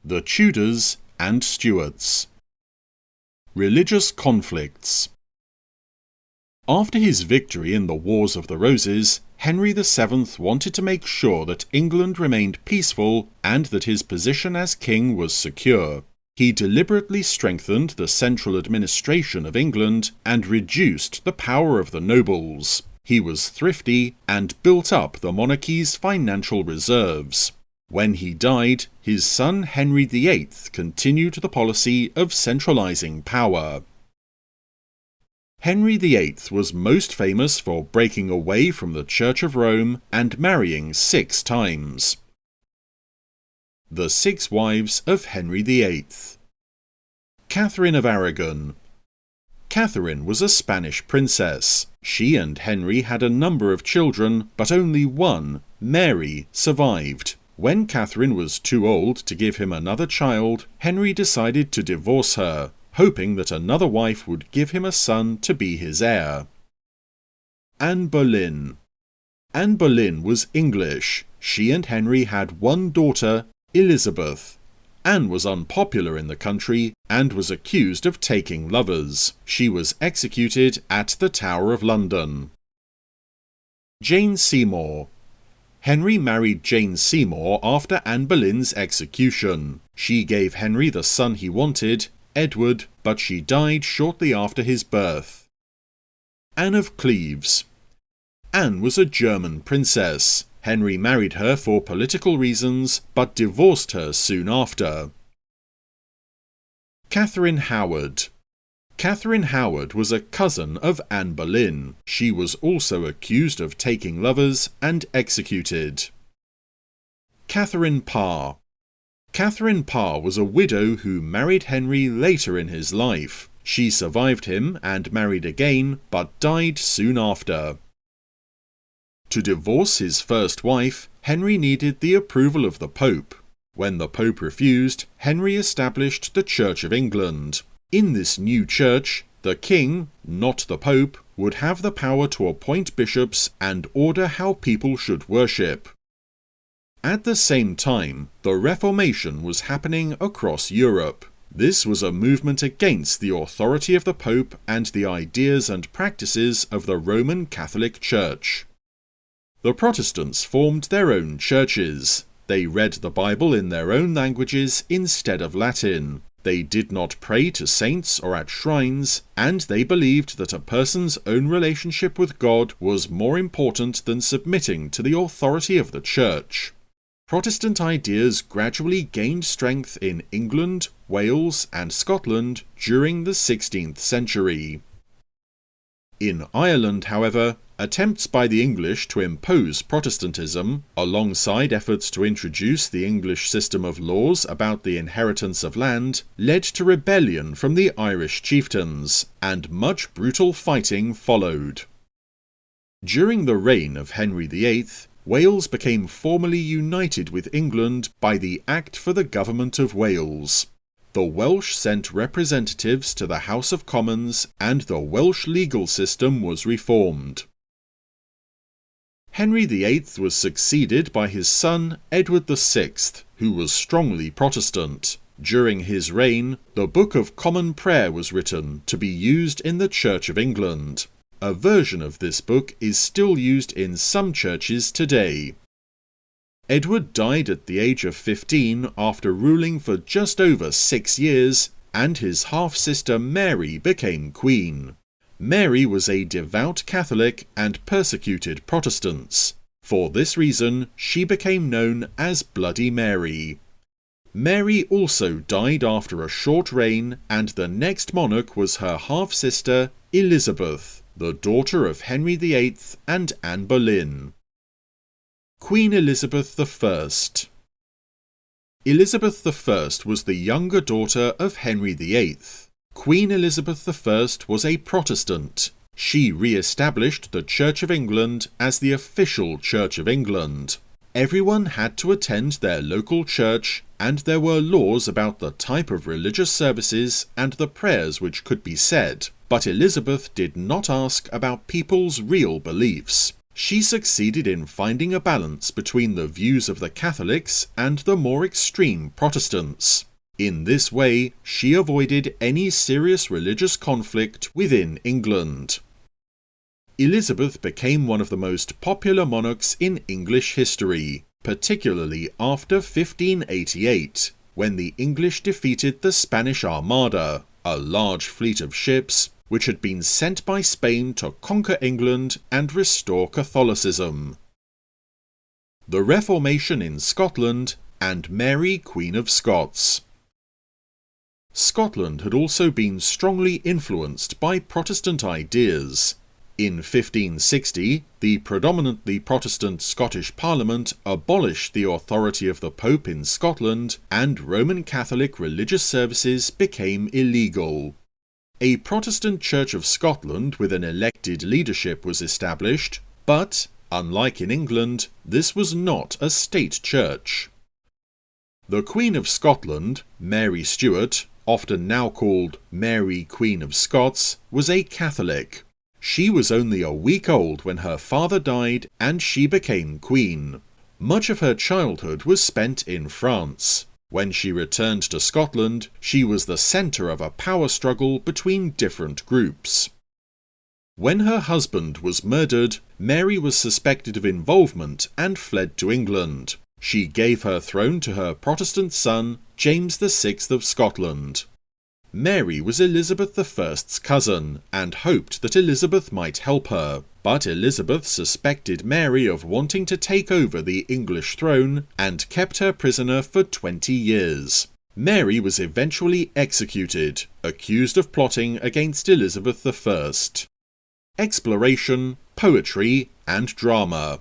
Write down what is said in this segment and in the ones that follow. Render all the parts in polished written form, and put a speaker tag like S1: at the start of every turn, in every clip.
S1: The Tudors and Stuarts. Religious conflicts. After his victory in the Wars of the Roses, Henry VII wanted to make sure that England remained peaceful and that his position as king was secure. He deliberately strengthened the central administration of England and reduced the power of the nobles. He was thrifty and built up the monarchy's financial reserves. When he died, his son Henry VIII continued the policy of centralizing power. Henry VIII was most famous for breaking away from the Church of Rome and marrying 6 times. The 6 wives of Henry VIII. Catherine of Aragon. Catherine was a Spanish princess. She and Henry had a number of children, but only one, Mary, survived. When Catherine was too old to give him another child, Henry decided to divorce her, hoping that another wife would give him a son to be his heir. Anne Boleyn. Anne Boleyn was English. She and Henry had one daughter, Elizabeth. Anne was unpopular in the country and was accused of taking lovers. She was executed at the Tower of London. Jane Seymour. Henry married Jane Seymour after Anne Boleyn's execution. She gave Henry the son he wanted, Edward, but she died shortly after his birth. Anne of Cleves. Anne was a German princess. Henry married her for political reasons, but divorced her soon after. Catherine Howard. Catherine Howard was a cousin of Anne Boleyn. She was also accused of taking lovers and executed. Catherine Parr. Catherine Parr was a widow who married Henry later in his life. She survived him and married again, but died soon after. To divorce his first wife, Henry needed the approval of the Pope. When the Pope refused, Henry established the Church of England. In this new church, the king, not the Pope, would have the power to appoint bishops and order how people should worship. At the same time, the Reformation was happening across Europe. This was a movement against the authority of the Pope and the ideas and practices of the Roman Catholic Church. The Protestants formed their own churches. They read the Bible in their own languages instead of Latin. They did not pray to saints or at shrines, and they believed that a person's own relationship with God was more important than submitting to the authority of the Church. Protestant ideas gradually gained strength in England, Wales, and Scotland during the 16th century. In Ireland, however, attempts by the English to impose Protestantism, alongside efforts to introduce the English system of laws about the inheritance of land, led to rebellion from the Irish chieftains, and much brutal fighting followed. During the reign of Henry VIII, Wales became formally united with England by the Act for the Government of Wales. The Welsh sent representatives to the House of Commons, and the Welsh legal system was reformed. Henry VIII was succeeded by his son Edward VI, who was strongly Protestant. During his reign, the Book of Common Prayer was written to be used in the Church of England. A version of this book is still used in some churches today. Edward died at the age of 15 after ruling for just over 6 years, and his half-sister Mary became queen. Mary was a devout Catholic and persecuted Protestants. For this reason, she became known as Bloody Mary. Mary also died after a short reign, and the next monarch was her half-sister Elizabeth, the daughter of Henry VIII and Anne Boleyn. Queen Elizabeth I. Elizabeth I was the younger daughter of Henry VIII. Queen Elizabeth I was a Protestant. She re-established the Church of England as the official Church of England. Everyone had to attend their local church, and there were laws about the type of religious services and the prayers which could be said. But Elizabeth did not ask about people's real beliefs. She succeeded in finding a balance between the views of the Catholics and the more extreme Protestants. In this way, she avoided any serious religious conflict within England. Elizabeth became one of the most popular monarchs in English history, particularly after 1588, when the English defeated the Spanish Armada, a large fleet of ships which had been sent by Spain to conquer England and restore Catholicism. The Reformation in Scotland, and Mary, Queen of Scots. Scotland had also been strongly influenced by Protestant ideas. In 1560, the predominantly Protestant Scottish Parliament abolished the authority of the Pope in Scotland, and Roman Catholic religious services became illegal. A Protestant Church of Scotland with an elected leadership was established, but, unlike in England, this was not a state church. The Queen of Scotland, Mary Stuart, often now called Mary, Queen of Scots, was a Catholic. She was only a week old when her father died and she became queen. Much of her childhood was spent in France. When she returned to Scotland, she was the centre of a power struggle between different groups. When her husband was murdered, Mary was suspected of involvement and fled to England. She gave her throne to her Protestant son, James VI of Scotland. Mary was Elizabeth I's cousin, and hoped that Elizabeth might help her, but Elizabeth suspected Mary of wanting to take over the English throne and kept her prisoner for 20 years. Mary was eventually executed, accused of plotting against Elizabeth I. Exploration, poetry, and drama.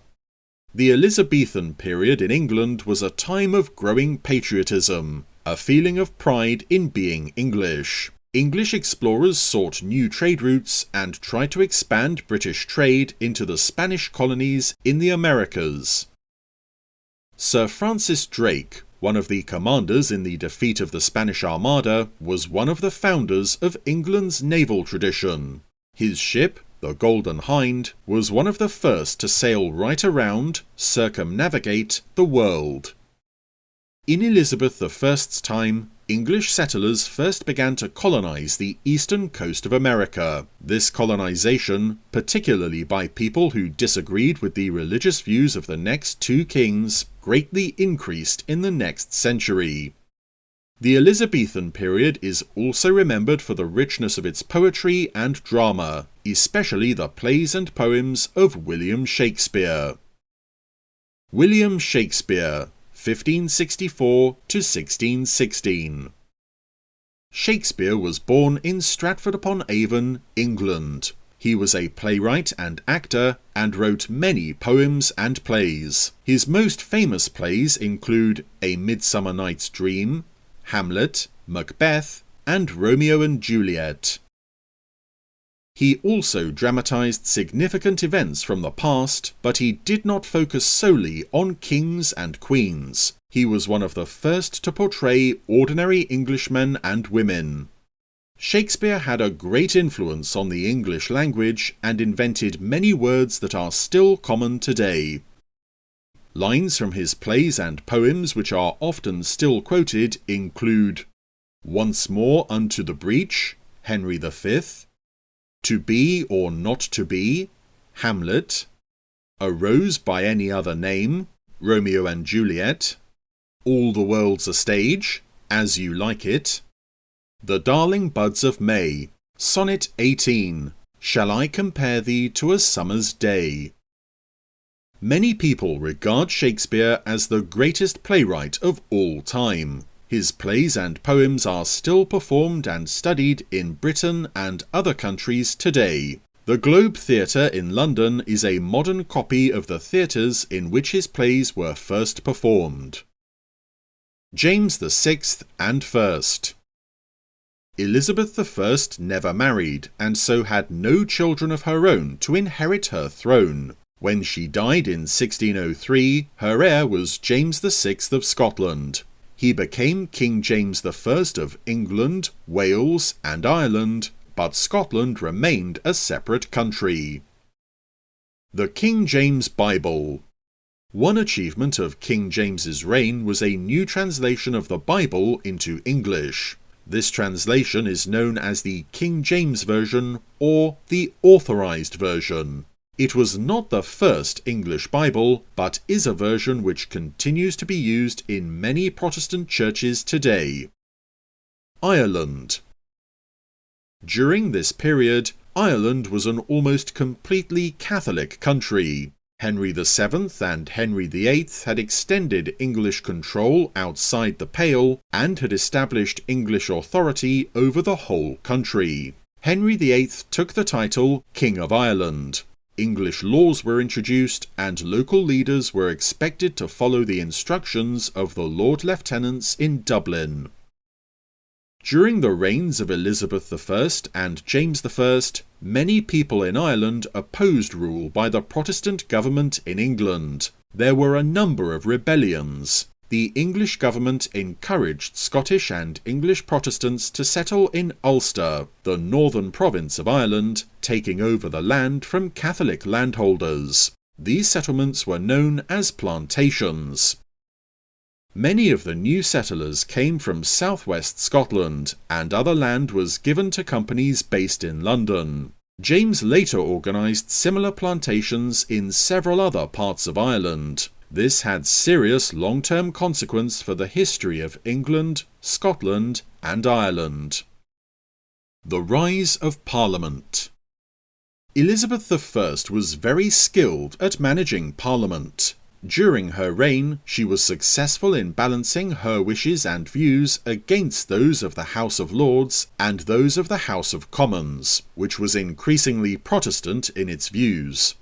S1: The Elizabethan period in England was a time of growing patriotism, a feeling of pride in being English. English explorers sought new trade routes and tried to expand British trade into the Spanish colonies in the Americas. Sir Francis Drake, one of the commanders in the defeat of the Spanish Armada, was one of the founders of England's naval tradition. His ship, the Golden Hind, was one of the first to sail right around, circumnavigate the world. In Elizabeth I's time, English settlers first began to colonize the eastern coast of America. This colonization, particularly by people who disagreed with the religious views of the next two kings, greatly increased in the next century. The Elizabethan period is also remembered for the richness of its poetry and drama, especially the plays and poems of William Shakespeare. William Shakespeare, 1564 to 1616. Shakespeare was born in Stratford-upon-Avon, England. He was a playwright and actor, and wrote many poems and plays. His most famous plays include A Midsummer Night's Dream, Hamlet, Macbeth, and Romeo and Juliet. He also dramatized significant events from the past, but he did not focus solely on kings and queens. He was one of the first to portray ordinary Englishmen and women. Shakespeare had a great influence on the English language and invented many words that are still common today. Lines from his plays and poems which are often still quoted include Once more unto the breach, Henry V, To be or not to be, Hamlet, A rose by any other name, Romeo and Juliet, All the world's a stage, As you like it, The darling buds of May, Sonnet 18, Shall I compare thee to a summer's day? Many people regard Shakespeare as the greatest playwright of all time. His plays and poems are still performed and studied in Britain and other countries today. The Globe Theatre in London is a modern copy of the theatres in which his plays were first performed. James VI and First. Elizabeth I never married, and so had no children of her own to inherit her throne. When she died in 1603, her heir was James VI of Scotland. He became King James I of England, Wales, and Ireland, but Scotland remained a separate country. The King James Bible. One achievement of King James's reign was a new translation of the Bible into English. This translation is known as the King James Version or the Authorized Version. It was not the first English Bible, but is a version which continues to be used in many Protestant churches today. Ireland. During this period, Ireland was an almost completely Catholic country. Henry VII and Henry VIII had extended English control outside the Pale and had established English authority over the whole country. Henry VIII took the title King of Ireland. English laws were introduced and local leaders were expected to follow the instructions of the Lord Lieutenants in Dublin. During the reigns of Elizabeth I and James I, many people in Ireland opposed rule by the Protestant government in England. There were a number of rebellions. The English government encouraged Scottish and English Protestants to settle in Ulster, the northern province of Ireland, taking over the land from Catholic landholders. These settlements were known as plantations. Many of the new settlers came from southwest Scotland, and other land was given to companies based in London. James later organised similar plantations in several other parts of Ireland. This had serious long-term consequence for the history of England, Scotland, and Ireland. The rise of Parliament. Elizabeth I was very skilled at managing Parliament. During her reign, she was successful in balancing her wishes and views against those of the House of Lords and those of the House of Commons, which was increasingly Protestant in its views.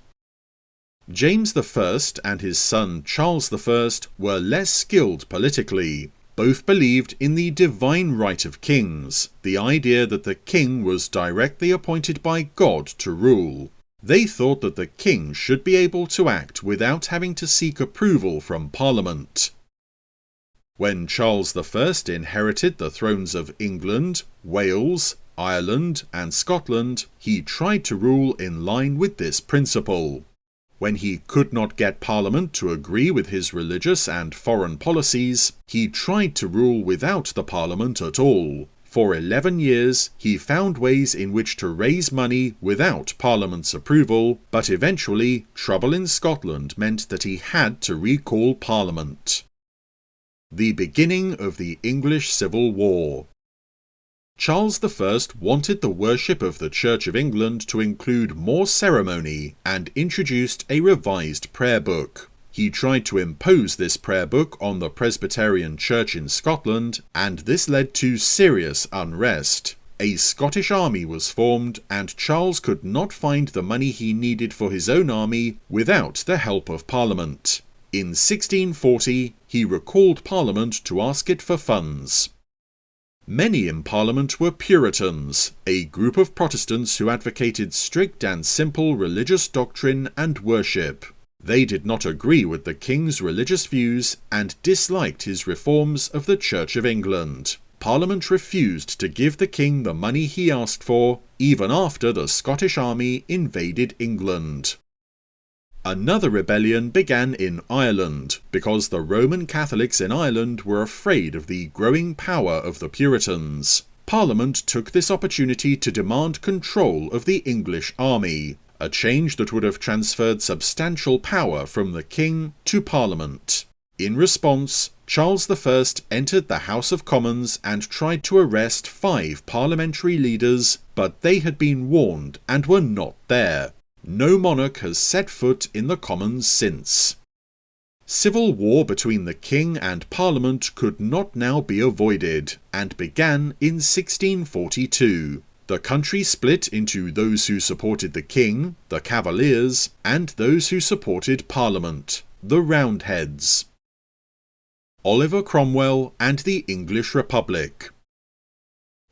S1: James I and his son Charles I were less skilled politically. Both believed in the divine right of kings, the idea that the king was directly appointed by God to rule. They thought that the king should be able to act without having to seek approval from Parliament. When Charles I inherited the thrones of England, Wales, Ireland, and Scotland, he tried to rule in line with this principle. When he could not get Parliament to agree with his religious and foreign policies, he tried to rule without the Parliament at all. For 11 years, he found ways in which to raise money without Parliament's approval, but eventually, trouble in Scotland meant that he had to recall Parliament. The beginning of the English Civil War. Charles I wanted the worship of the Church of England to include more ceremony and introduced a revised prayer book. He tried to impose this prayer book on the Presbyterian Church in Scotland, and this led to serious unrest. A Scottish army was formed, and Charles could not find the money he needed for his own army without the help of Parliament. In 1640, he recalled Parliament to ask it for funds. Many in Parliament were Puritans, a group of Protestants who advocated strict and simple religious doctrine and worship. They did not agree with the king's religious views and disliked his reforms of the Church of England. Parliament refused to give the king the money he asked for, even after the Scottish army invaded England. Another rebellion began in Ireland, because the Roman Catholics in Ireland were afraid of the growing power of the Puritans. Parliament took this opportunity to demand control of the English army, a change that would have transferred substantial power from the king to Parliament. In response, Charles I entered the House of Commons and tried to arrest 5 parliamentary leaders, but they had been warned and were not there. No monarch has set foot in the Commons since. Civil war between the king and Parliament could not now be avoided, and began in 1642. The country split into those who supported the king, the Cavaliers, and those who supported Parliament, the Roundheads. Oliver Cromwell and the English Republic.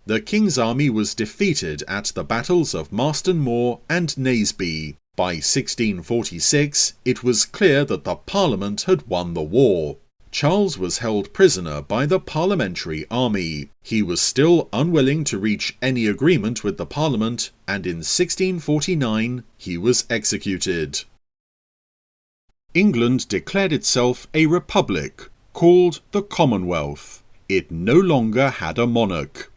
S1: The king's army was defeated at the battles of Marston Moor and Naseby. By 1646, it was clear that the Parliament had won the war. Charles was held prisoner by the parliamentary army. He was still unwilling to reach any agreement with the Parliament, and in 1649 he was executed. England declared itself a republic called the Commonwealth. It no longer had a monarch.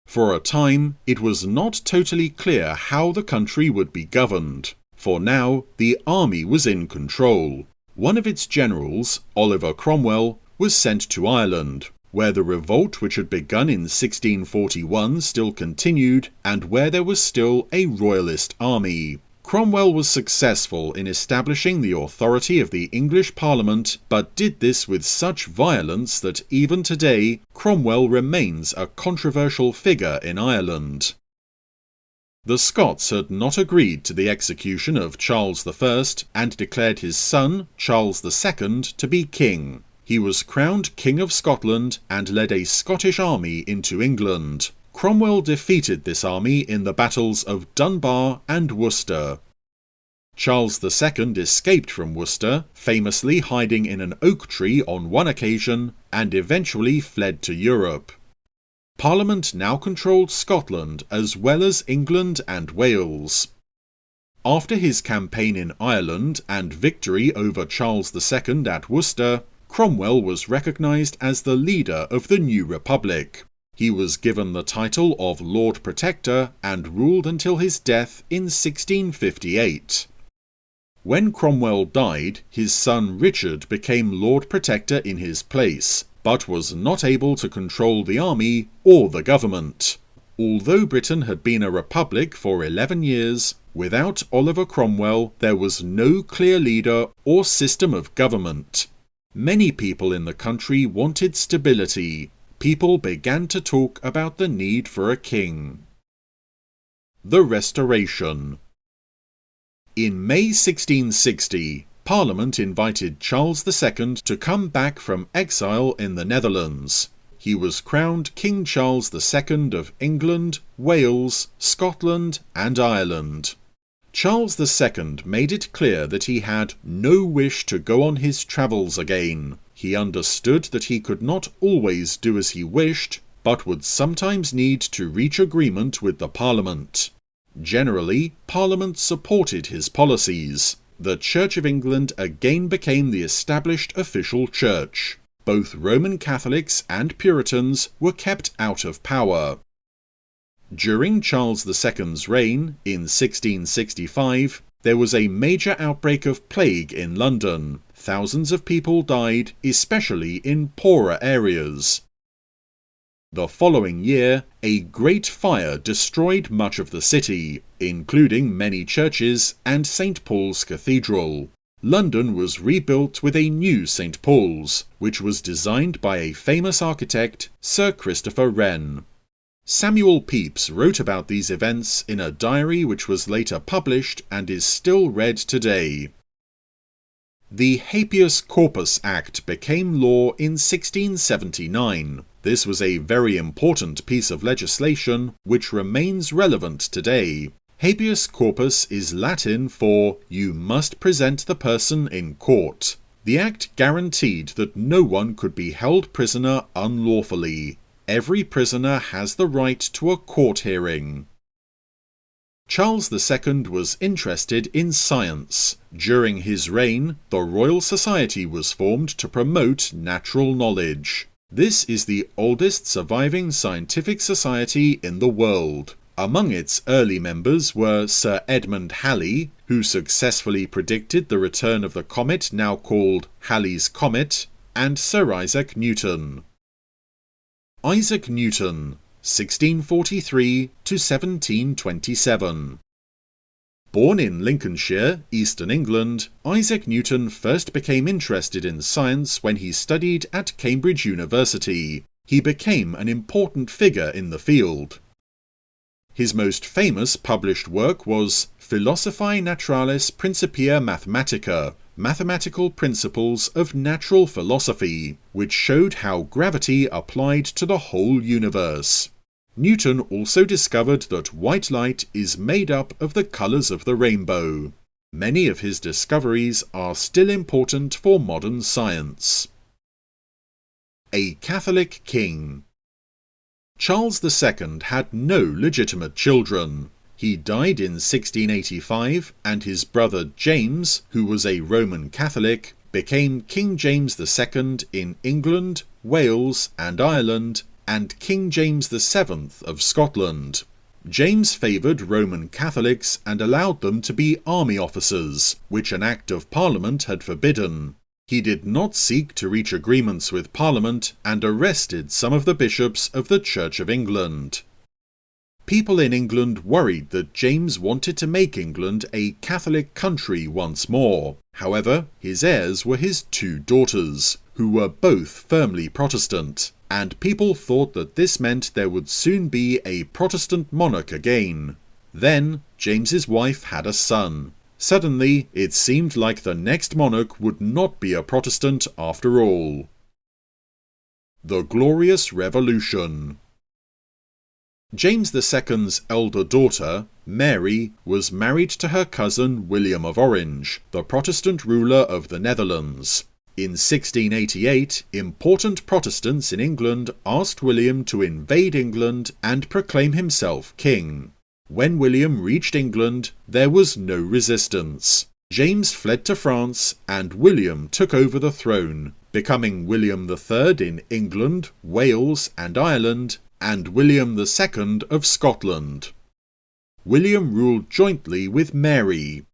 S1: For a time, it was not totally clear how the country would be governed. For now, the army was in control. One of its generals, Oliver Cromwell, was sent to Ireland, where the revolt which had begun in 1641 still continued and where there was still a royalist army. Cromwell was successful in establishing the authority of the English Parliament, but did this with such violence that even today Cromwell remains a controversial figure in Ireland. The Scots had not agreed to the execution of Charles I and declared his son, Charles II, to be king. He was crowned King of Scotland and led a Scottish army into England. Cromwell defeated this army in the battles of Dunbar and Worcester. Charles II escaped from Worcester, famously hiding in an oak tree on one occasion, and eventually fled to Europe. Parliament now controlled Scotland as well as England and Wales. After his campaign in Ireland and victory over Charles II at Worcester, Cromwell was recognised as the leader of the new republic. He was given the title of Lord Protector and ruled until his death in 1658. When Cromwell died, his son Richard became Lord Protector in his place, but was not able to control the army or the government. Although Britain had been a republic for 11 years, without Oliver Cromwell there was no clear leader or system of government. Many people in the country wanted stability. People began to talk about the need for a king. The Restoration. In May 1660, Parliament invited Charles II to come back from exile in the Netherlands. He was crowned King Charles II of England, Wales, Scotland, and Ireland. Charles II made it clear that he had no wish to go on his travels again. He understood that he could not always do as he wished, but would sometimes need to reach agreement with the Parliament. Generally, Parliament supported his policies. The Church of England again became the established official church. Both Roman Catholics and Puritans were kept out of power. During Charles II's reign, in 1665, there was a major outbreak of plague in London. Thousands of people died, especially in poorer areas. The following year, a great fire destroyed much of the city, including many churches and St. Paul's Cathedral. London was rebuilt with a new St. Paul's, which was designed by a famous architect, Sir Christopher Wren. Samuel Pepys wrote about these events in a diary which was later published and is still read today. The Habeas Corpus Act became law in 1679. This was a very important piece of legislation which remains relevant today. Habeas corpus is Latin for "you must present the person in court." The act guaranteed that no one could be held prisoner unlawfully. Every prisoner has the right to a court hearing. Charles II was interested in science. During his reign, the Royal Society was formed to promote natural knowledge. This is the oldest surviving scientific society in the world. Among its early members were Sir Edmund Halley, who successfully predicted the return of the comet now called Halley's Comet, and Sir Isaac Newton. Isaac Newton, 1643 to 1727. Born in Lincolnshire, Eastern England, Isaac Newton first became interested in science when he studied at Cambridge University. He became an important figure in the field. His most famous published work was Philosophiae Naturalis Principia Mathematica, Mathematical Principles of Natural Philosophy, which showed how gravity applied to the whole universe. Newton also discovered that white light is made up of the colours of the rainbow. Many of his discoveries are still important for modern science. A Catholic king. Charles II had no legitimate children. He died in 1685, and his brother James, who was a Roman Catholic, became King James II in England, Wales and Ireland, and King James VII of Scotland. James favoured Roman Catholics and allowed them to be army officers, which an Act of Parliament had forbidden. He did not seek to reach agreements with Parliament and arrested some of the bishops of the Church of England. People in England worried that James wanted to make England a Catholic country once more. However, his heirs were his two daughters, who were both firmly Protestant, and people thought that this meant there would soon be a Protestant monarch again. Then, James's wife had a son. Suddenly, it seemed like the next monarch would not be a Protestant after all. The Glorious Revolution. James II's elder daughter, Mary, was married to her cousin William of Orange, the Protestant ruler of the Netherlands. In 1688, important Protestants in England asked William to invade England and proclaim himself king. When William reached England, there was no resistance. James fled to France, and William took over the throne, becoming William III in England, Wales and Ireland, and William II of Scotland. William ruled jointly with Mary.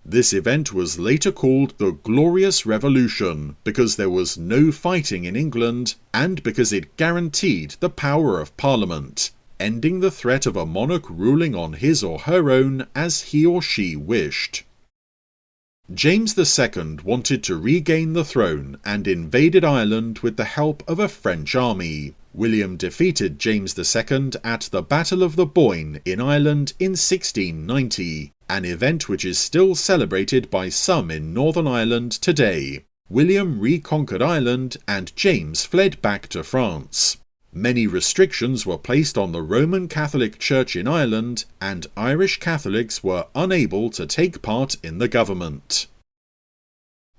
S1: This event was later called the Glorious Revolution because there was no fighting in England and because it guaranteed the power of Parliament, ending the threat of a monarch ruling on his or her own as he or she wished. James II wanted to regain the throne and invaded Ireland with the help of a French army. William defeated James II at the Battle of the Boyne in Ireland in 1690, an event which is still celebrated by some in Northern Ireland today. William reconquered Ireland and James fled back to France. Many restrictions were placed on the Roman Catholic Church in Ireland, and Irish Catholics were unable to take part in the government.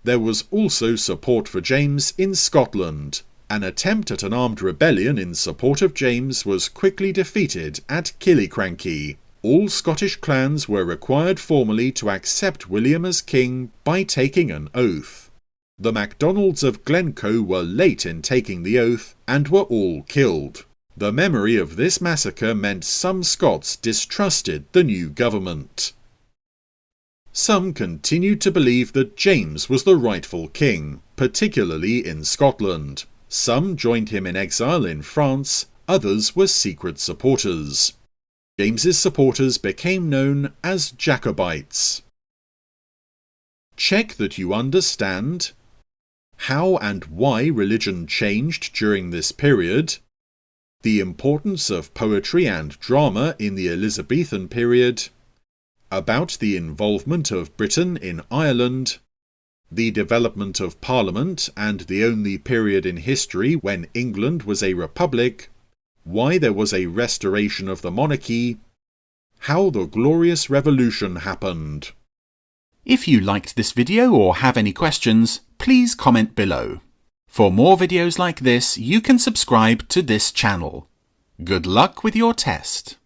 S1: There was also support for James in Scotland. An attempt at an armed rebellion in support of James was quickly defeated at Killiecrankie. All Scottish clans were required formally to accept William as king by taking an oath. The MacDonalds of Glencoe were late in taking the oath and were all killed. The memory of this massacre meant some Scots distrusted the new government. Some continued to believe that James was the rightful king, particularly in Scotland. Some joined him in exile in France, others were secret supporters. James's supporters became known as Jacobites. Check that you understand how and why religion changed during this period, the importance of poetry and drama in the Elizabethan period, about the involvement of Britain in Ireland, the development of Parliament and the only period in history when England was a republic, why there was a restoration of the monarchy, how the Glorious Revolution happened.
S2: If you liked this video or have any questions, please comment below. For more videos like this, you can subscribe to this channel. Good luck with your test.